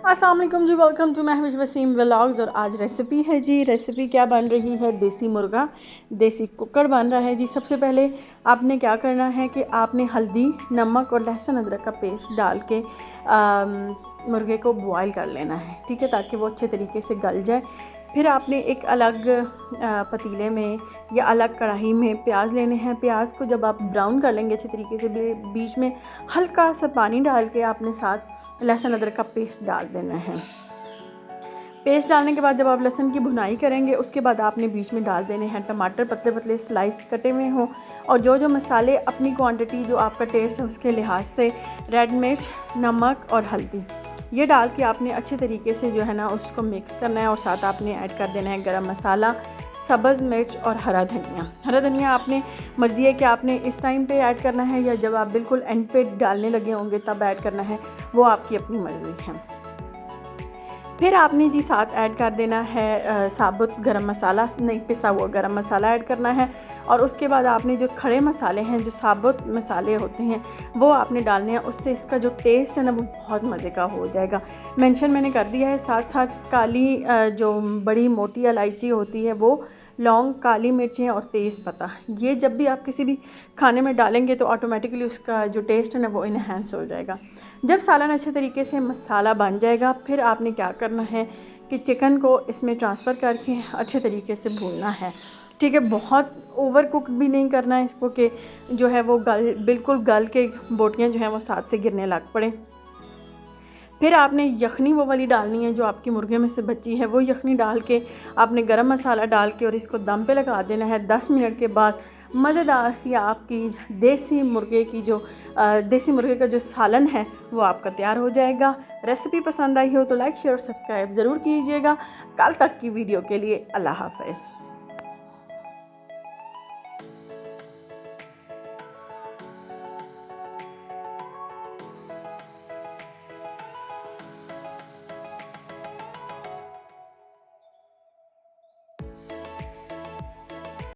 अस्सलाम वालेकुम जी, welcome to Mahvish Waseem vlogs. और आज रेसिपी है जी, रेसिपी क्या बन रही है, देसी मुर्गा, देसी कुकर बन रहा है जी। सबसे पहले आपने क्या करना है कि आपने हल्दी, नमक और लहसुन अदरक का पेस्ट डाल के मुर्गे को बॉयल कर लेना है, ठीक है, ताकि वो अच्छे तरीके से गल जाए। फिर आपने एक अलग पतीले में या अलग कढ़ाई में प्याज लेने हैं। प्याज को जब आप ब्राउन कर लेंगे अच्छे तरीके से, बीच में हल्का सा पानी डाल के आपने साथ लहसुन अदरक का पेस्ट डाल देना है। पेस्ट डालने के बाद जब आप लहसुन की भुनाई करेंगे, उसके बाद आपने बीच में डाल देने हैं टमाटर, पतले पतले स्लाइस कटे हुए हों, और जो मसाले अपनी क्वांटिटी जो आपका टेस्ट है उसके लिहाज से, रेड मिर्च, नमक और हल्दी, ये डाल के आपने अच्छे तरीके से जो है ना उसको मिक्स करना है। और साथ आपने ऐड कर देना है गरम मसाला, सब्ज़ मिर्च और हरा धनिया। हरा धनिया आपने मर्ज़ी है कि आपने इस टाइम पे ऐड करना है या जब आप बिल्कुल एंड पे डालने लगे होंगे तब ऐड करना है, वो आपकी अपनी मर्ज़ी है। फिर आपने जी साथ ऐड कर देना है साबुत गरम मसाला, नहीं पिसा हुआ गरम मसाला ऐड करना है। और उसके बाद आपने जो खड़े मसाले हैं, जो साबुत मसाले होते हैं, वो आपने डालने हैं। उससे इसका जो टेस्ट है ना वो बहुत मज़े का हो जाएगा। मेंशन मैंने कर दिया है। साथ साथ काली जो बड़ी मोटी इलायची होती है वो, लौंग, काली मिर्चें और तेज़ पत्ता, ये जब भी आप किसी भी खाने में डालेंगे तो ऑटोमेटिकली उसका जो टेस्ट है ना वो इन्हेंस हो जाएगा। जब सालन अच्छे तरीके से मसाला बन जाएगा, फिर आपने क्या करना है कि चिकन को इसमें ट्रांसफ़र करके अच्छे तरीके से भूनना है, ठीक है। बहुत ओवर कुक भी नहीं करना है इसको कि जो है वो बिल्कुल गल के बोटियाँ जो हैं वो साथ से गिरने लग पड़े। फिर आपने यखनी वो वाली डालनी है जो आपकी मुर्गे में से बची है, वो यखनी डाल के आपने गरम मसाला डाल के और इसको दम पे लगा देना है। 10 मिनट के बाद मज़ेदार सी आपकी देसी मुर्गे का जो सालन है वो आपका तैयार हो जाएगा। रेसिपी पसंद आई हो तो लाइक, शेयर और सब्सक्राइब ज़रूर कीजिएगा। कल तक की वीडियो के लिए अल्लाह हाफ़िज़।